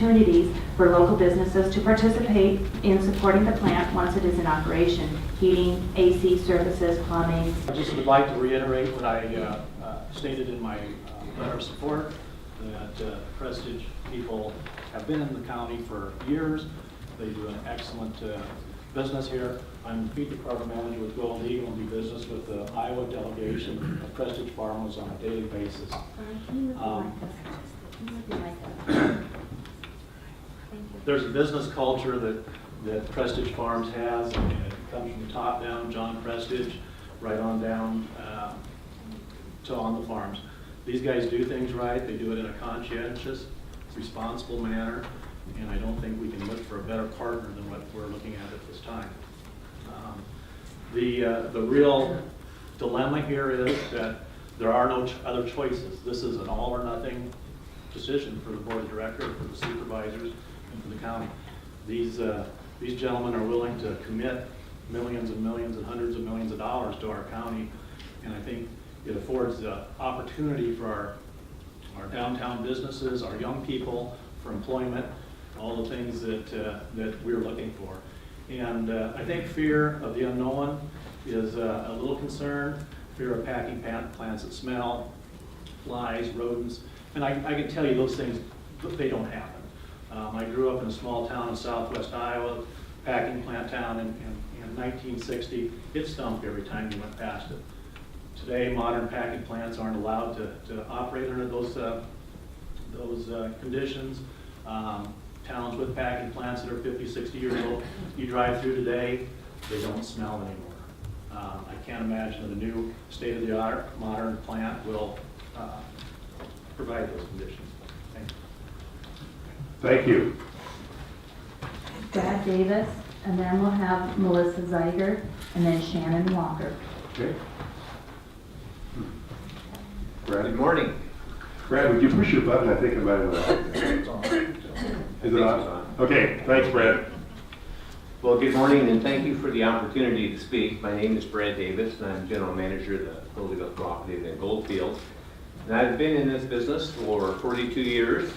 opportunities for local businesses to participate in supporting the plant once it is in operation. Heating, AC services, plumbing. I just would like to reiterate what I stated in my letter of support, that Prestige people have been in the county for years. They do an excellent business here. I'm the feed department manager with Gold Eagle and do business with the Iowa delegation of Prestige farmers on a daily basis. There's a business culture that Prestige Farms has, and it comes from the top down, John Prestige, right on down to on the farms. These guys do things right. They do it in a conscientious, responsible manner, and I don't think we can look for a better partner than what we're looking at this time. The real dilemma here is that there are no other choices. This is an all or nothing decision for the board of directors, for the supervisors, and for the county. These gentlemen are willing to commit millions and millions and hundreds of millions of dollars to our county, and I think it affords the opportunity for our downtown businesses, our young people, for employment, all the things that we're looking for. And I think fear of the unknown is a little concern, fear of packing plants that smell, flies, rodents, and I can tell you those things, they don't happen. I grew up in a small town in southwest Iowa, packing plant town, and in 1960, it stunk every time you went past it. Today, modern packing plants aren't allowed to operate under those conditions. Towns with packing plants that are 50, 60 years old, you drive through today, they don't smell anymore. I can't imagine that a new state-of-the-art modern plant will provide those conditions. Thank you. Thank you. Brad Davis, and then we'll have Melissa Zeiger, and then Shannon Walker. Okay. Brad. Good morning. Brad, would you push your button? I think it might have. Is it on? Okay, thanks, Brad. Well, good morning, and thank you for the opportunity to speak. My name is Brad Davis, and I'm General Manager of the Gold Eagle Cooperative in Goldfield. And I've been in this business for 42 years,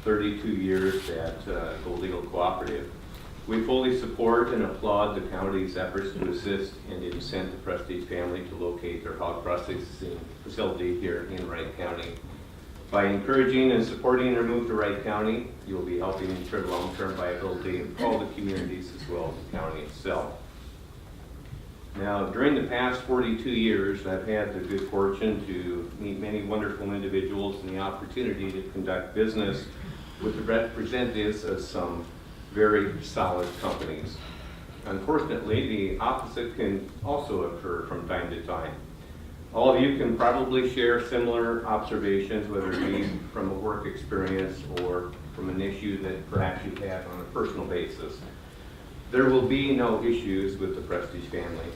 32 years at Gold Eagle Cooperative. We fully support and applaud the county's efforts to assist and incent the Prestige family to locate their hog processing facility here in Wright County. By encouraging and supporting their move to Wright County, you will be helping ensure the long-term viability of all the communities as well as the county itself. Now, during the past 42 years, I've had the good fortune to meet many wonderful individuals and the opportunity to conduct business with the representatives of some very solid companies. Unfortunately, the opposite can also occur from time to time. All of you can probably share similar observations, whether it be from a work experience or from an issue that perhaps you've had on a personal basis. There will be no issues with the Prestige family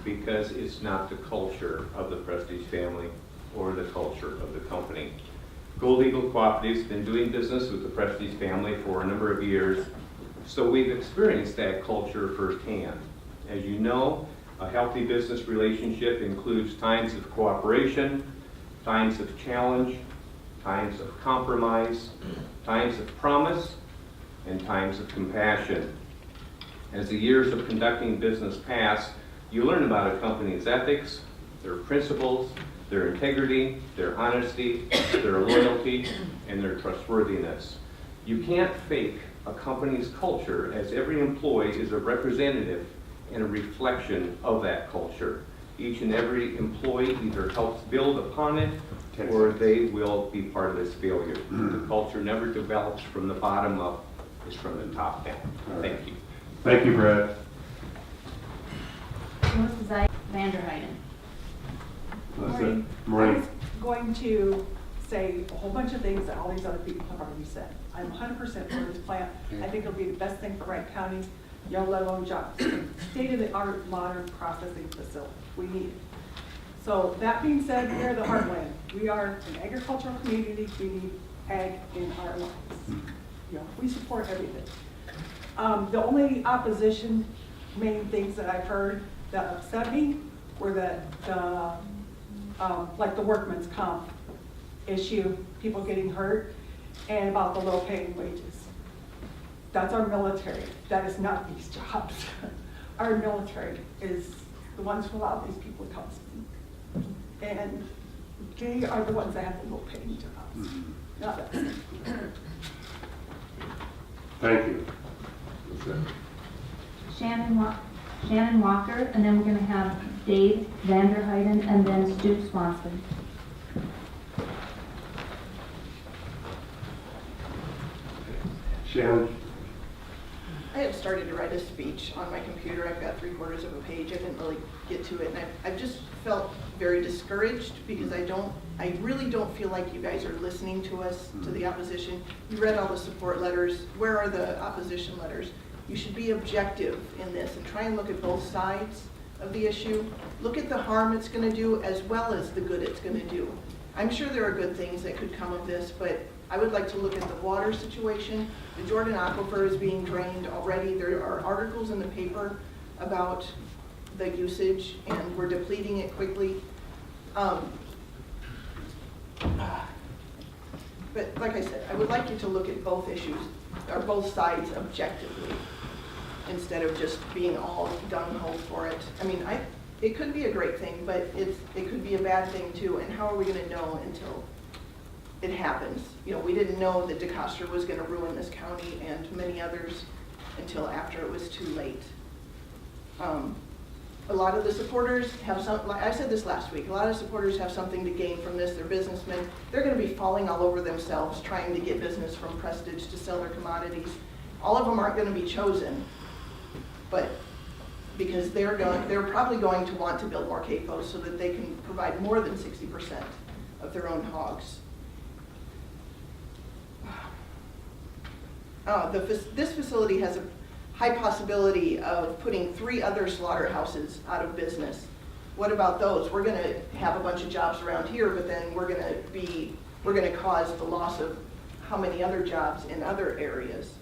because it's not the culture of the Prestige family or the culture of the company. Gold Eagle Cooperative's been doing business with the Prestige family for a number of years, so we've experienced that culture firsthand. As you know, a healthy business relationship includes times of cooperation, times of challenge, times of compromise, times of promise, and times of compassion. As the years of conducting business pass, you learn about a company's ethics, their principles, their integrity, their honesty, their loyalty, and their trustworthiness. You can't fake a company's culture, as every employee is a representative and a reflection of that culture. Each and every employee either helps build upon it or they will be part of its failure. The culture never develops from the bottom up, it's from the top down. Thank you. Thank you, Brad. Melissa Zeiger, Vanderheiden. Melissa. I was going to say a whole bunch of things that all these other people have already said. I'm 100% for this plant. I think it'll be the best thing for Wright County, young let alone jobs. State-of-the-art modern processing facility. We need it. So that being said, we are the heartland. We are an agricultural community. We need ag in our lives. You know, we support everything. The only opposition main things that I've heard that upset me were that like the workman's comp issue, people getting hurt, and about the low paying wages. That's our military. That is not these jobs. Our military is the ones who allow these people to come speak. And they are the ones that have the low-paying jobs, not us. Thank you. That's it. Shannon Walker, and then we're going to have Dave Vanderheiden, and then Stu Swanson. Shannon? I had started to write a speech on my computer. I've got 3/4 of a page. I didn't really get to it, and I've just felt very discouraged because I really don't feel like you guys are listening to us, to the opposition. You read all the support letters. Where are the opposition letters? You should be objective in this and try and look at both sides of the issue. Look at the harm it's going to do as well as the good it's going to do. I'm sure there are good things that could come of this, but I would like to look at the water situation. The Jordan Aquifer is being drained already. There are articles in the paper about the usage, and we're depleting it quickly. But like I said, I would like you to look at both issues, or both sides objectively, instead of just being all gung-ho for it. I mean, it could be a great thing, but it could be a bad thing too, and how are we gonna know until it happens? You know, we didn't know that DeCoster was gonna ruin this county and many others until after it was too late. A lot of the supporters have like I said this last week, a lot of supporters have something to gain from this. They're businessmen. They're gonna be falling all over themselves trying to get business from Prestige to sell their commodities. All of them aren't gonna be chosen, but because they're probably going to want to build more CAFOs so that they can provide more than 60% of their own hogs. This facility has a high possibility of putting 3 other slaughterhouses out of business. What about those? We're gonna have a bunch of jobs around here, but then we're gonna cause the loss of how many other jobs in other areas.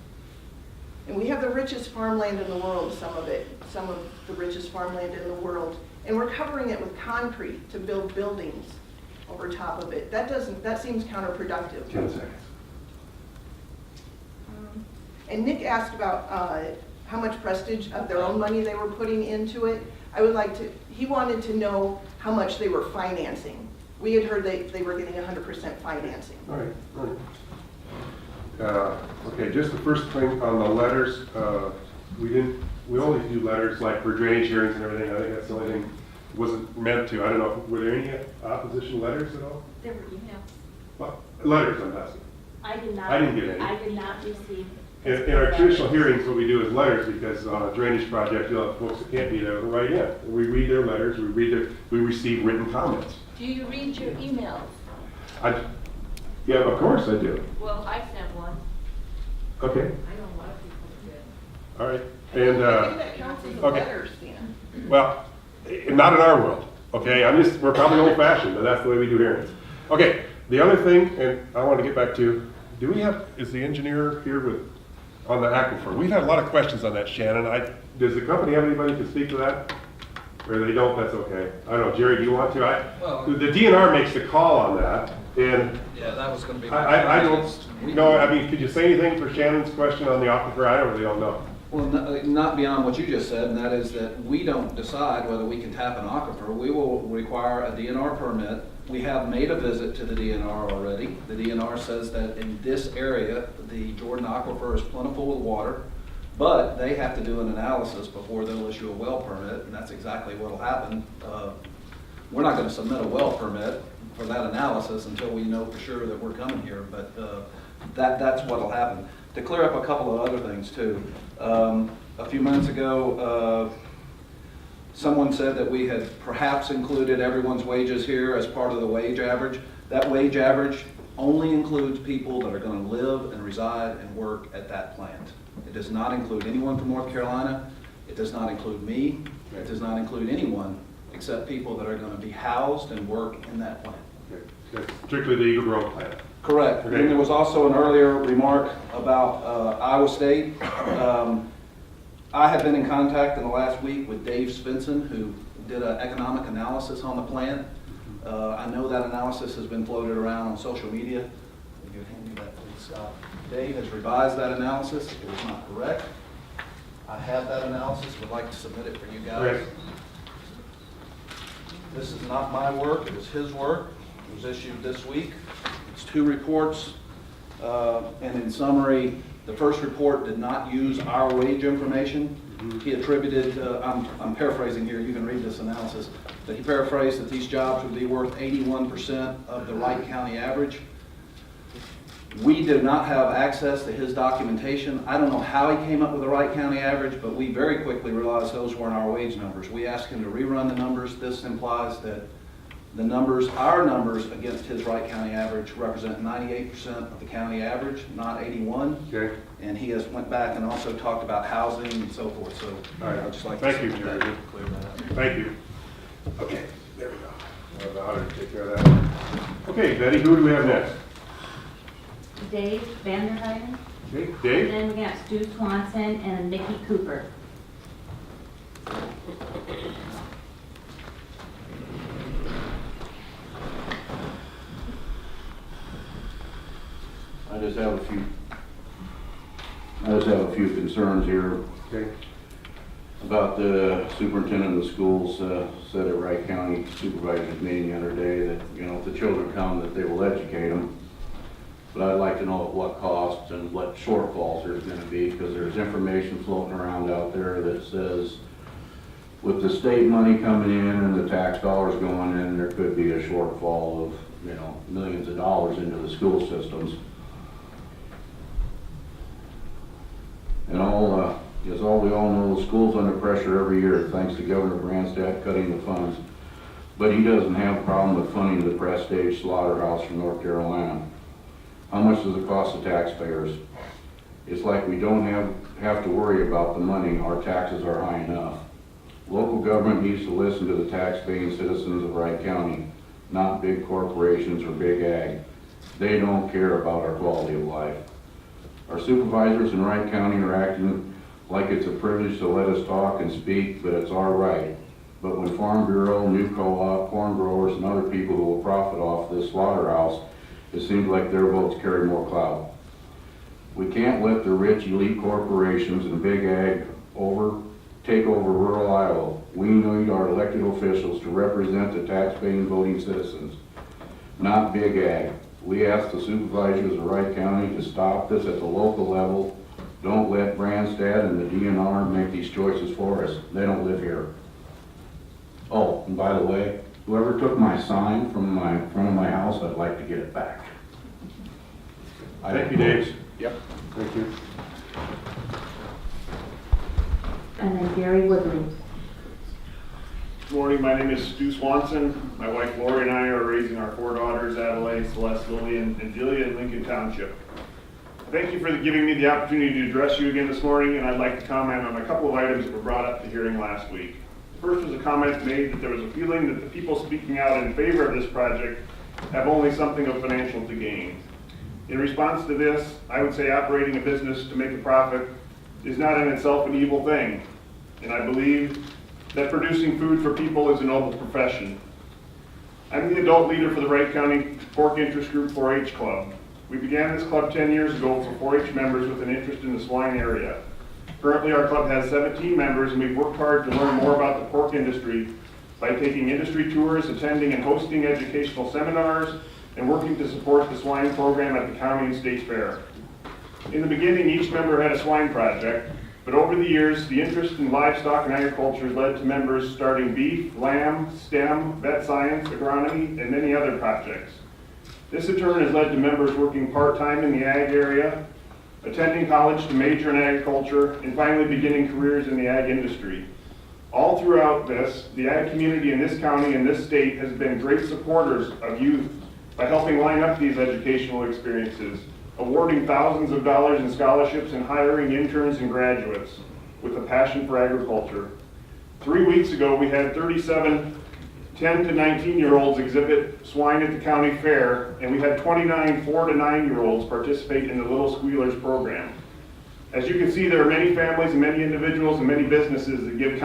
And we have the richest farmland in the world, some of the richest farmland in the world, and we're covering it with concrete to build buildings over top of it. That seems counterproductive. 10 seconds. And Nick asked about how much Prestige of their own money they were putting into it. He wanted to know how much they were financing. We had heard they were getting 100% financing. All right. Okay, just the first thing on the letters, we only do letters like for drainage hearings and everything. I think that's the only thing it wasn't meant to. I don't know, were there any opposition letters at all? There were emails. Well, letters, I'm asking. I did not. I didn't get any. I did not receive. In our traditional hearings, what we do is letters, because on a drainage project, you'll have folks that can't be there to write in. We read their letters, we receive written comments. Do you read your emails? Yeah, of course I do. Well, I sent one. Okay, I know a lot of people did. all right. I And, think that counts as a okay. letter, Stan. well, not in our world, okay? We're probably old fashioned, but that's the way we do hearings. Okay, the other thing, and I want to get back to, is the engineer here on the aquifer? We've had a lot of questions on that, Shannon. Does the company have anybody to speak to that? Or they don't, that's okay. I don't know, Jerry, do you want to? The DNR makes the call on that, and Yeah, that was gonna be. I don't know, I mean, could you say anything for Shannon's question on the aquifer? I really don't know. Well, not beyond what you just said, and that is that we don't decide whether we can tap an aquifer. We will require a DNR permit. We have made a visit to the DNR already. The DNR says that in this area, the Jordan Aquifer is plentiful with water, but they have to do an analysis before they'll issue a well permit, and that's exactly what'll happen. We're not gonna submit a well permit for that analysis until we know for sure that we're coming here, but that's what'll happen. To clear up a couple of other things too, a few minutes ago, someone said that we had perhaps included everyone's wages here as part of the wage average. That wage average only includes people that are going to live and reside and work at that plant. It does not include anyone from North Carolina. It does not include me. It does not include anyone except people that are going to be housed and work in that plant. Okay. Strictly the Eagle Grove plant. Correct. Okay. And there was also an earlier remark about Iowa State. I have been in contact in the last week with Dave Swanson, who did an economic analysis on the plant. I know that analysis has been floated around on social media. Would you hand me that, please, Scott? Dave has revised that analysis. It was not correct. I have that analysis, would like to submit it for you guys. Okay. This is not my work, it is his work. It was issued this week. It's 2 reports. And in summary, the first report did not use our wage information. He attributed, I'm paraphrasing here, you can read this analysis, but he paraphrased that these jobs would be worth 81% of the Wright County average. We did not have access to his documentation. I don't know how he came up with the Wright County average, but we very quickly realized those weren't our wage numbers. We asked him to rerun the numbers. This implies that the numbers, our numbers against his Wright County average represent 98% of the county average, not 81. Okay. And he has went back and also talked about housing and so forth, so All right. I'd just like Thank to you, submit that Jerry. to clear that up. Thank you. Okay, there we go. I'll have the auditor take care of that. Okay, Betty, who do we have next? Dave Vanderheiden, Okay, and Dave? then we got Stu Swanson and Nikki Cooper. I just have a few concerns here Okay. about the superintendent of the schools said at Wright County Supervisor's meeting the other day that, you know, if the children come, that they will educate them. But I'd like to know at what cost and what shortfalls there's gonna be, because there's information floating around out there that says with the state money coming in and the tax dollars going in, there could be a shortfall of, you know, millions of dollars into the school systems. And as we all know, the school's under pressure every year, thanks to Governor Branstad cutting the funds. But he doesn't have a problem with funding the Prestage slaughterhouse from North Carolina. How much does it cost the taxpayers? It's like we don't have to worry about the money, our taxes are high enough. Local government needs to listen to the tax-paying citizens of Wright County, not big corporations or big ag. They don't care about our quality of life. Our supervisors in Wright County are acting like it's a privilege to let us talk and speak, but it's our right. But when Farm Bureau, New Co-op, corn growers, and other people who will profit off this slaughterhouse, it seems like their votes carry more clout. We can't let the rich elite corporations and big ag take over rural Iowa. We need our elected officials to represent the tax-paying voting citizens, not big ag. We ask the supervisors of Wright County to stop this at the local level. Don't let Branstad and the DNR make these choices for us. They don't live here. Oh, and by the way, whoever took my sign from my front of my house, I'd like to get it back. Thank you, Dave. Yep. Thank you. And then Gary Woodley. Good morning, my name is Stu Swanson. My wife Lori and I are raising our 4 daughters, Adelaide, Celeste, Lillian, and Julia in Lincoln Township. Thank you for giving me the opportunity to address you again this morning, and I'd like to comment on a couple of items that were brought up at the hearing last week. The first was a comment made that there was a feeling that the people speaking out in favor of this project have only something of financial to gain. In response to this, I would say operating a business to make a profit is not in itself an evil thing, and I believe that producing food for people is a noble profession. I'm the adult leader for the Wright County Pork Interest Group 4-H Club. We began this club 10 years ago for 4-H members with an interest in the swine area. Currently, our club has 17 members, and we've worked hard to learn more about the pork industry by taking industry tours, attending and hosting educational seminars, and working to support the swine program at the county and state fair. In the beginning, each member had a swine project, but over the years, the interest in livestock and agriculture led to members starting beef, lamb, STEM, vet science, agronomy, and many other projects. This in turn has led to members working part-time in the ag area, attending college to major in agriculture, and finally beginning careers in the ag industry. All throughout this, the ag community in this county and this state has been great supporters of youth by helping line up these educational experiences, awarding thousands of dollars in scholarships and hiring interns and graduates with a passion for agriculture. 3 weeks ago, we had 37 10 to 19-year-olds exhibit swine at the county fair, and we had 29 4 to 9-year-olds participate in the Little Squealers program. As you can see, there are many families and many individuals and many businesses that give